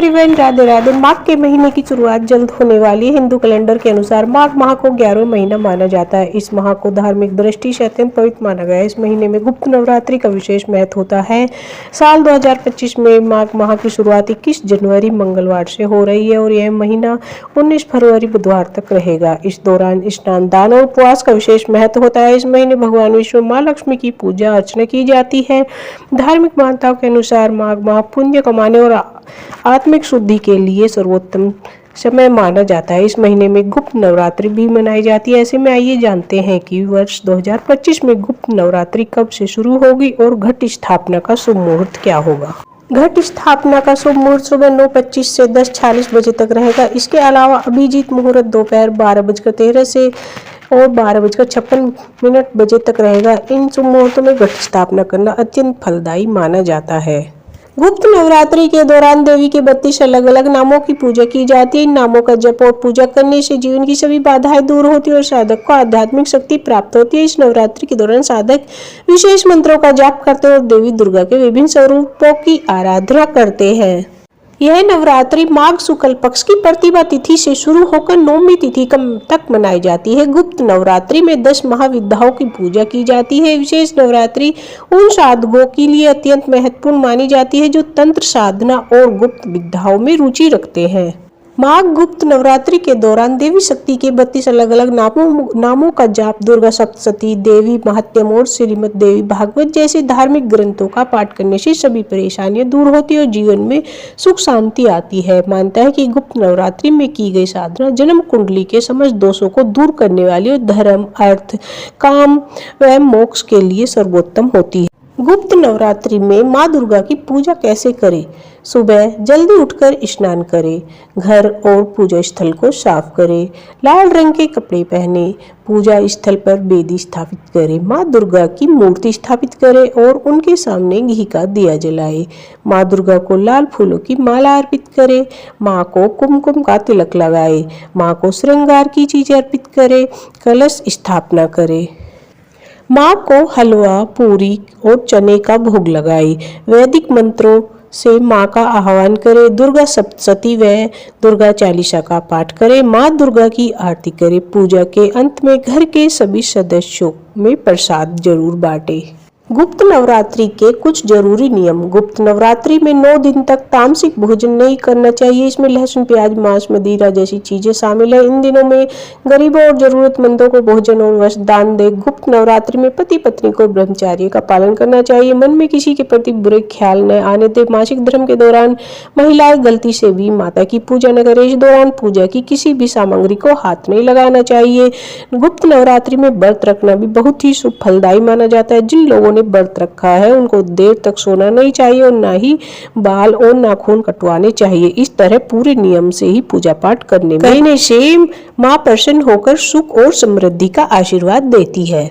Everyone, Radhe Radhe. माघ के महीने की शुरुआत जल्द होने वाली है। हिंदू कैलेंडर के अनुसार माघ माह को 11वां महीना माना जाता है। इस माह को धार्मिक दृष्टि से अत्यंत पवित्र माना गया है। इस महीने में गुप्त नवरात्रि का विशेष महत्व होता है। साल 2025 में माघ माह की शुरुआत 21 जनवरी मंगलवार से हो रही है और यह महीना 19 फरवरी बुधवार तक रहेगा। इस दौरान स्नान, दान और उपवास का विशेष महत्व होता है। इस महीने भगवान विष्णु, माँ लक्ष्मी की पूजा अर्चना की जाती है। धार्मिक मान्यताओं के अनुसार माघ माह पुण्य कमाने और आत्मिक शुद्धि के लिए सर्वोत्तम समय माना जाता है। इस महीने में गुप्त नवरात्रि भी मनाई जाती है। ऐसे में आइए जानते हैं कि वर्ष 2025 में गुप्त नवरात्रि कब से शुरू होगी और घट स्थापना का शुभ मुहूर्त क्या होगा। घट स्थापना का शुभ मुहूर्त सुबह 9:25 से 10:40 बजे तक रहेगा। इसके अलावा अभिजीत मुहूर्त दोपहर 12:13 से और 12:56 बजे तक रहेगा। इन शुभ मुहूर्तों में घट स्थापना करना अत्यंत फलदायी माना जाता है। गुप्त नवरात्रि के दौरान देवी के 32 अलग अलग नामों की पूजा की जाती है। इन नामों का जप और पूजा करने से जीवन की सभी बाधाएं दूर होती है और साधक को आध्यात्मिक शक्ति प्राप्त होती है। इस नवरात्रि के दौरान साधक विशेष मंत्रों का जाप करते हैं और देवी दुर्गा के विभिन्न स्वरूपों की आराधना करते हैं। यह नवरात्रि माघ शुक्ल पक्ष की प्रतिभा तिथि से शुरू होकर नौमी तिथि तक मनाई जाती है। गुप्त नवरात्रि में 10 महाविद्याओं की पूजा की जाती है। विशेष नवरात्रि उन साधकों के लिए अत्यंत महत्वपूर्ण मानी जाती है जो तंत्र साधना और गुप्त विद्याओं में रुचि रखते हैं। माघ गुप्त नवरात्रि के दौरान देवी शक्ति के 32 अलग अलग नामों का जाप, दुर्गा सप्तशती, देवी महात्म्यम और श्रीमद् देवी भागवत जैसे धार्मिक ग्रंथों का पाठ करने से सभी परेशानियां दूर होती है और जीवन में सुख शांति आती है। मानता है कि गुप्त नवरात्रि में की गई साधना जन्म कुंडली के समस्त दोषों को दूर करने वाली और धर्म, अर्थ, काम व मोक्ष के लिए सर्वोत्तम होती है। गुप्त नवरात्रि में माँ दुर्गा की पूजा कैसे करें। सुबह जल्दी उठकर स्नान करें, घर और पूजा स्थल को साफ करें, लाल रंग के कपड़े पहने, पूजा स्थल पर वेदी स्थापित करें, माँ दुर्गा की मूर्ति स्थापित करें और उनके सामने घी का दिया जलाएं। माँ दुर्गा को लाल फूलों की माला अर्पित करें, माँ को कुमकुम का तिलक लगाएं, माँ को श्रृंगार की चीजें अर्पित करें, कलश स्थापना करें। माँ को हलवा, पूरी और चने का भोग लगाएं। वैदिक मंत्रों से माँ का आह्वान करें। दुर्गा सप्तशती व दुर्गा चालीसा का पाठ करें। माँ दुर्गा की आरती करें। पूजा के अंत में घर के सभी सदस्यों में प्रसाद जरूर बांटें। गुप्त नवरात्रि के कुछ जरूरी नियम। गुप्त नवरात्रि में 9 दिन तक तामसिक भोजन नहीं करना चाहिए। इसमें लहसुन, प्याज, मांस, मदिरा जैसी चीजें शामिल है। इन दिनों में गरीबों और जरूरतमंदों को भोजन और वस्त्र दान दे। गुप्त नवरात्रि में पति पत्नी को ब्रह्मचर्य का पालन करना चाहिए। मन में किसी के प्रति बुरे ख्याल न आने दे। मासिक धर्म के दौरान महिलाएं गलती से भी माता की पूजा न करें। इस दौरान पूजा की किसी भी सामग्री को हाथ नहीं लगाना चाहिए। गुप्त नवरात्रि में व्रत रखना भी बहुत ही शुभ फलदायी माना जाता है। जिन लोगों ने व्रत रखा है उनको देर तक सोना नहीं चाहिए और ना ही बाल और नाखून कटवाने चाहिए। इस तरह पूरे नियम से ही पूजा पाठ करने से मां प्रसन्न होकर सुख और समृद्धि का आशीर्वाद देती है।